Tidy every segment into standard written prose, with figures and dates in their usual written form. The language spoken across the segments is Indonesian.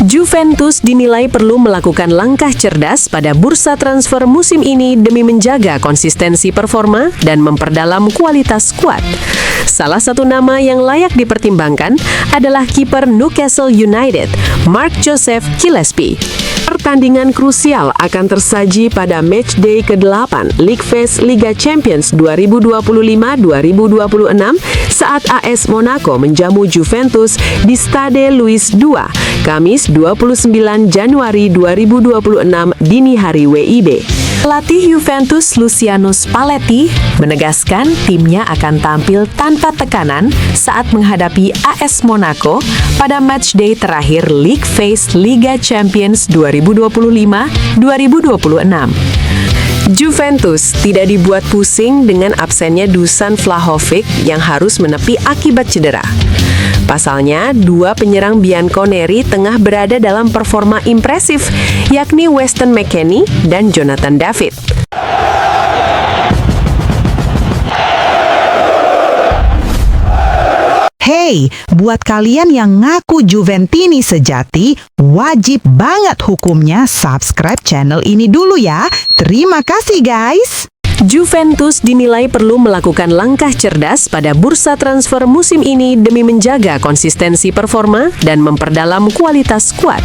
Juventus dinilai perlu melakukan langkah cerdas pada bursa transfer musim ini demi menjaga konsistensi performa dan memperdalam kualitas skuad. Salah satu nama yang layak dipertimbangkan adalah kiper Newcastle United, Marc-Joseph Gillespie. Pertandingan krusial akan tersaji pada matchday ke-8 League Phase Liga Champions 2025-2026 saat AS Monaco menjamu Juventus di Stade Louis II, Kamis 29 Januari 2026 dini hari WIB. Pelatih Juventus Luciano Spalletti menegaskan timnya akan tampil tanpa tekanan saat menghadapi AS Monaco pada matchday terakhir League Phase Liga Champions 2025-2026. Juventus tidak dibuat pusing dengan absennya Dusan Vlahovic yang harus menepi akibat cedera. Pasalnya, dua penyerang Bianconeri tengah berada dalam performa impresif, yakni Weston McKennie dan Jonathan David. Hey, buat kalian yang ngaku Juventini sejati, wajib banget hukumnya subscribe channel ini dulu ya. Terima kasih guys. Juventus dinilai perlu melakukan langkah cerdas pada bursa transfer musim ini demi menjaga konsistensi performa dan memperdalam kualitas skuad.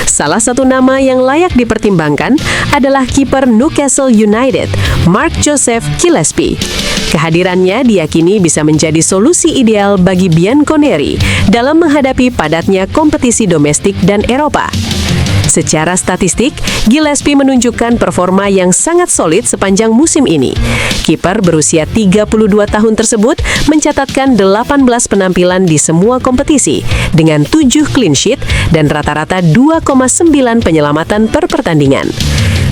Salah satu nama yang layak dipertimbangkan adalah kiper Newcastle United, Marc-Joseph Gillespie. Kehadirannya diyakini bisa menjadi solusi ideal bagi Bianconeri dalam menghadapi padatnya kompetisi domestik dan Eropa. Secara statistik, Gillespie menunjukkan performa yang sangat solid sepanjang musim ini. Kiper berusia 32 tahun tersebut mencatatkan 18 penampilan di semua kompetisi dengan 7 clean sheet dan rata-rata 2,9 penyelamatan per pertandingan.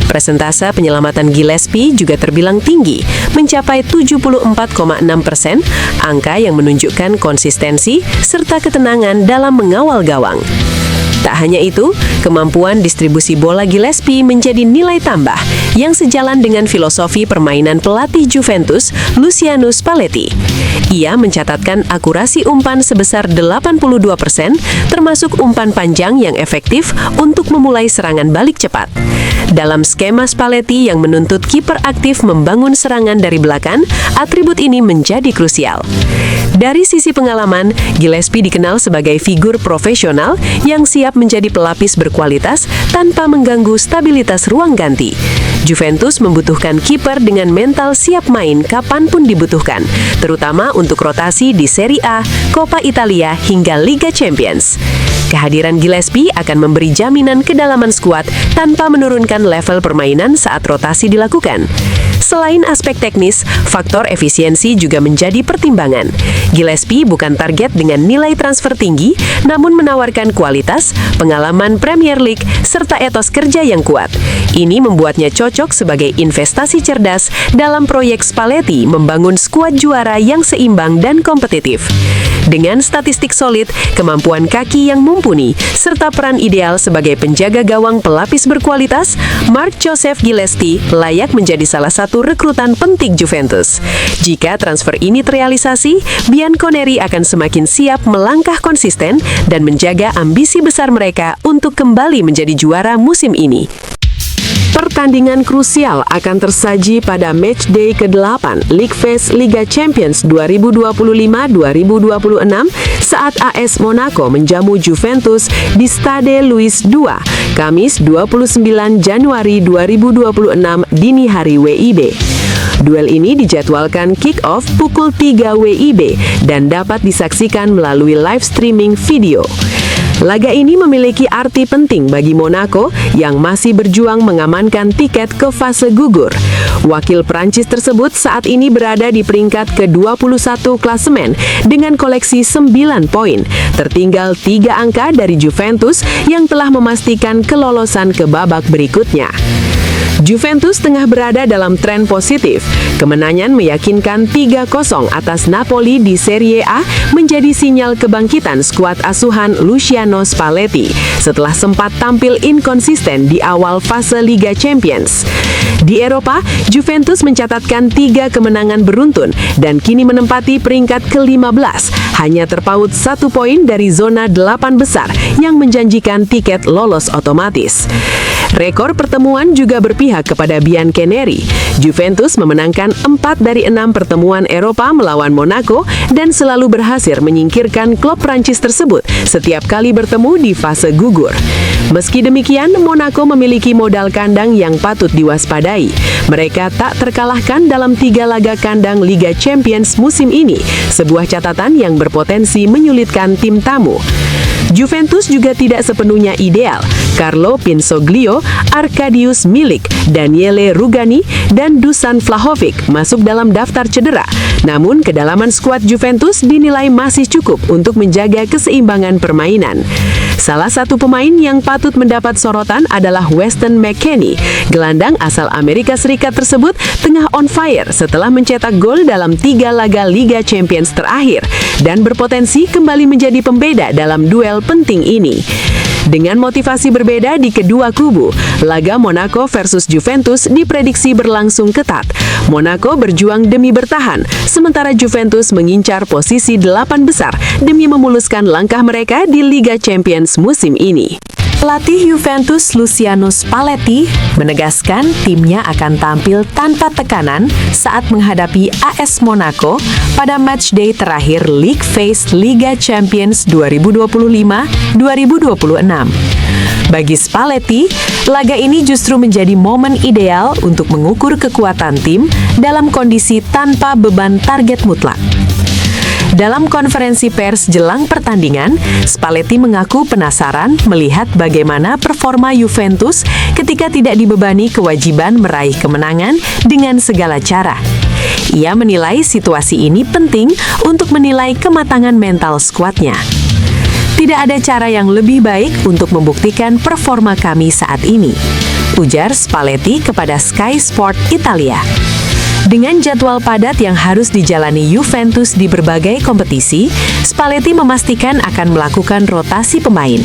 Persentase penyelamatan Gillespie juga terbilang tinggi, mencapai 74,6%, angka yang menunjukkan konsistensi serta ketenangan dalam mengawal gawang. Tak hanya itu, kemampuan distribusi bola Gillespie menjadi nilai tambah yang sejalan dengan filosofi permainan pelatih Juventus, Luciano Spalletti. Ia mencatatkan akurasi umpan sebesar 82%, termasuk umpan panjang yang efektif untuk memulai serangan balik cepat. Dalam skema Spalletti yang menuntut kiper aktif membangun serangan dari belakang, atribut ini menjadi krusial. Dari sisi pengalaman, Gillespie dikenal sebagai figur profesional yang siap menjadi pelapis berkualitas tanpa mengganggu stabilitas ruang ganti. Juventus membutuhkan kiper dengan mental siap main kapanpun dibutuhkan, terutama untuk rotasi di Serie A, Coppa Italia hingga Liga Champions. Kehadiran Gillespie akan memberi jaminan kedalaman skuad tanpa menurunkan level permainan saat rotasi dilakukan. Selain aspek teknis, faktor efisiensi juga menjadi pertimbangan. Gillespie bukan target dengan nilai transfer tinggi, namun menawarkan kualitas, pengalaman Premier League, serta etos kerja yang kuat. Ini membuatnya cocok sebagai investasi cerdas dalam proyek Spalletti membangun skuad juara yang seimbang dan kompetitif. Dengan statistik solid, kemampuan kaki yang mumpuni, serta peran ideal sebagai penjaga gawang pelapis berkualitas, Marc-Joseph Gillespie layak menjadi salah satu rekrutan penting Juventus. Jika transfer ini terrealisasi, Bianconeri akan semakin siap melangkah konsisten dan menjaga ambisi besar mereka untuk kembali menjadi juara musim ini. Pertandingan krusial akan tersaji pada matchday ke-8 League Phase Liga Champions 2025-2026 saat AS Monaco menjamu Juventus di Stade Louis II, Kamis 29 Januari 2026 dini hari WIB. Duel ini dijadwalkan kick-off pukul 3 WIB dan dapat disaksikan melalui live streaming video. Laga ini memiliki arti penting bagi Monaco yang masih berjuang mengamankan tiket ke fase gugur. Wakil Prancis tersebut saat ini berada di peringkat ke-21 klasemen dengan koleksi 9 poin, tertinggal 3 angka dari Juventus yang telah memastikan kelolosan ke babak berikutnya. Juventus tengah berada dalam tren positif. Kemenangan meyakinkan 3-0 atas Napoli di Serie A menjadi sinyal kebangkitan skuad asuhan Luciano Spalletti setelah sempat tampil inkonsisten di awal fase Liga Champions. Di Eropa, Juventus mencatatkan 3 kemenangan beruntun dan kini menempati peringkat ke-15, hanya terpaut 1 poin dari zona 8 besar yang menjanjikan tiket lolos otomatis. Rekor pertemuan juga berpihak kepada Bianconeri. Juventus memenangkan 4 dari 6 pertemuan Eropa melawan Monaco dan selalu berhasil menyingkirkan klub Prancis tersebut setiap kali bertemu di fase gugur. Meski demikian, Monaco memiliki modal kandang yang patut diwaspadai. Mereka tak terkalahkan dalam 3 laga kandang Liga Champions musim ini, sebuah catatan yang berpotensi menyulitkan tim tamu. Juventus juga tidak sepenuhnya ideal. Carlo Pinsoglio, Arkadiusz Milik, Daniele Rugani, dan Dusan Vlahovic masuk dalam daftar cedera. Namun, kedalaman skuad Juventus dinilai masih cukup untuk menjaga keseimbangan permainan. Salah satu pemain yang patut mendapat sorotan adalah Weston McKennie. Gelandang asal Amerika Serikat tersebut tengah on fire setelah mencetak gol dalam 3 laga Liga Champions terakhir dan berpotensi kembali menjadi pembeda dalam duel penting ini. Dengan motivasi berbeda di kedua kubu, laga Monaco versus Juventus diprediksi berlangsung ketat. Monaco berjuang demi bertahan, sementara Juventus mengincar posisi 8 besar demi memuluskan langkah mereka di Liga Champions musim ini. Pelatih Juventus Luciano Spalletti menegaskan timnya akan tampil tanpa tekanan saat menghadapi AS Monaco pada matchday terakhir League Phase Liga Champions 2025-2026. Bagi Spalletti, laga ini justru menjadi momen ideal untuk mengukur kekuatan tim dalam kondisi tanpa beban target mutlak. Dalam konferensi pers jelang pertandingan, Spalletti mengaku penasaran melihat bagaimana performa Juventus ketika tidak dibebani kewajiban meraih kemenangan dengan segala cara. Ia menilai situasi ini penting untuk menilai kematangan mental skuadnya. Tidak ada cara yang lebih baik untuk membuktikan performa kami saat ini, ujar Spalletti kepada Sky Sport Italia. Dengan jadwal padat yang harus dijalani Juventus di berbagai kompetisi, Spalletti memastikan akan melakukan rotasi pemain.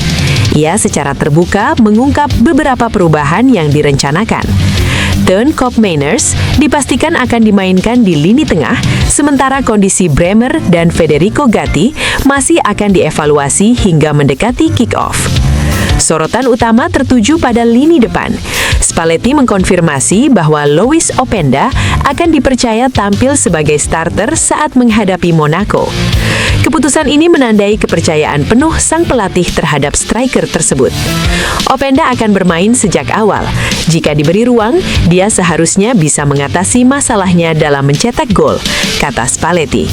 Ia secara terbuka mengungkap beberapa perubahan yang direncanakan. Teun Koopmeiners dipastikan akan dimainkan di lini tengah, sementara kondisi Bremer dan Federico Gatti masih akan dievaluasi hingga mendekati kick-off. Sorotan utama tertuju pada lini depan. Spalletti mengkonfirmasi bahwa Lois Openda akan dipercaya tampil sebagai starter saat menghadapi Monaco. Keputusan ini menandai kepercayaan penuh sang pelatih terhadap striker tersebut. Openda akan bermain sejak awal. Jika diberi ruang, dia seharusnya bisa mengatasi masalahnya dalam mencetak gol, kata Spalletti.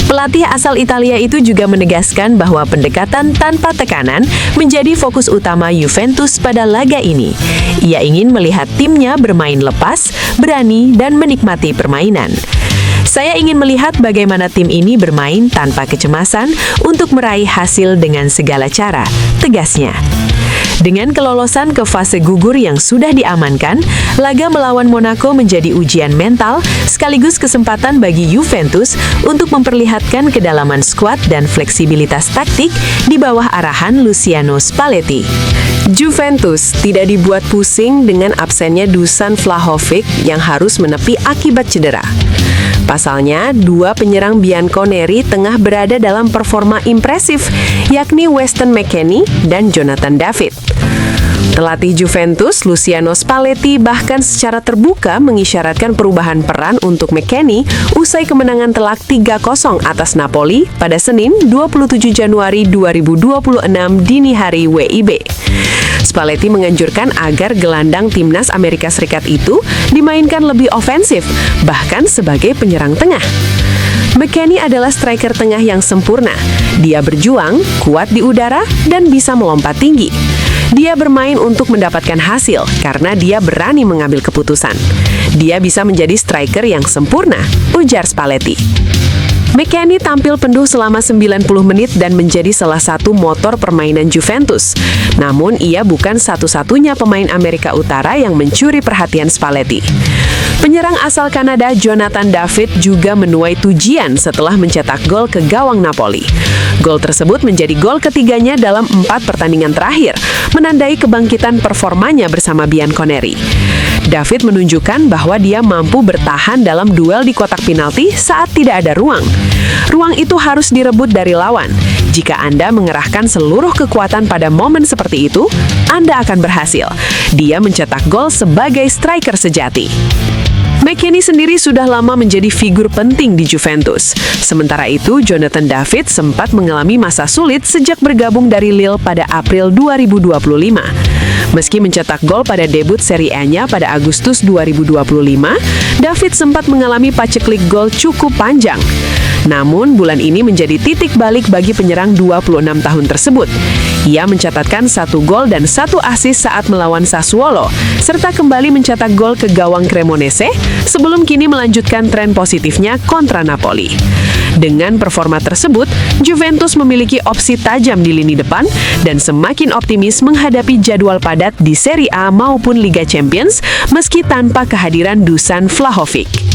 Pelatih asal Italia itu juga menegaskan bahwa pendekatan tanpa tekanan menjadi fokus utama Juventus pada laga ini. Ia ingin melihat timnya bermain lepas, berani, dan menikmati permainan. Saya ingin melihat bagaimana tim ini bermain tanpa kecemasan untuk meraih hasil dengan segala cara, tegasnya. Dengan kelolosan ke fase gugur yang sudah diamankan, laga melawan Monaco menjadi ujian mental sekaligus kesempatan bagi Juventus untuk memperlihatkan kedalaman skuad dan fleksibilitas taktik di bawah arahan Luciano Spalletti. Juventus tidak dibuat pusing dengan absennya Dusan Vlahovic yang harus menepi akibat cedera. Pasalnya, 2 penyerang Bianconeri tengah berada dalam performa impresif, yakni Weston McKennie dan Jonathan David. Pelatih Juventus, Luciano Spalletti, bahkan secara terbuka mengisyaratkan perubahan peran untuk McKennie usai kemenangan telak 3-0 atas Napoli pada Senin 27 Januari 2026 dini hari WIB. Spalletti menganjurkan agar gelandang timnas Amerika Serikat itu dimainkan lebih ofensif, bahkan sebagai penyerang tengah. McKennie adalah striker tengah yang sempurna. Dia berjuang, kuat di udara, dan bisa melompat tinggi. Dia bermain untuk mendapatkan hasil karena dia berani mengambil keputusan. Dia bisa menjadi striker yang sempurna, ujar Spalletti. McKennie tampil penuh selama 90 menit dan menjadi salah satu motor permainan Juventus. Namun, ia bukan satu-satunya pemain Amerika Utara yang mencuri perhatian Spalletti. Penyerang asal Kanada Jonathan David juga menuai pujian setelah mencetak gol ke gawang Napoli. Gol tersebut menjadi gol ketiganya dalam 4 pertandingan terakhir, menandai kebangkitan performanya bersama Bianconeri. David menunjukkan bahwa dia mampu bertahan dalam duel di kotak penalti saat tidak ada ruang. Ruang itu harus direbut dari lawan. Jika Anda mengerahkan seluruh kekuatan pada momen seperti itu, Anda akan berhasil. Dia mencetak gol sebagai striker sejati. McKennie sendiri sudah lama menjadi figur penting di Juventus. Sementara itu, Jonathan David sempat mengalami masa sulit sejak bergabung dari Lille pada April 2025. Meski mencetak gol pada debut Serie A-nya pada Agustus 2025, David sempat mengalami paceklik gol cukup panjang. Namun, bulan ini menjadi titik balik bagi penyerang 26 tahun tersebut. Ia mencatatkan 1 gol dan 1 assist saat melawan Sassuolo, serta kembali mencetak gol ke gawang Cremonese sebelum kini melanjutkan tren positifnya kontra Napoli. Dengan performa tersebut, Juventus memiliki opsi tajam di lini depan dan semakin optimis menghadapi jadwal padat di Serie A maupun Liga Champions meski tanpa kehadiran Dusan Vlahovic.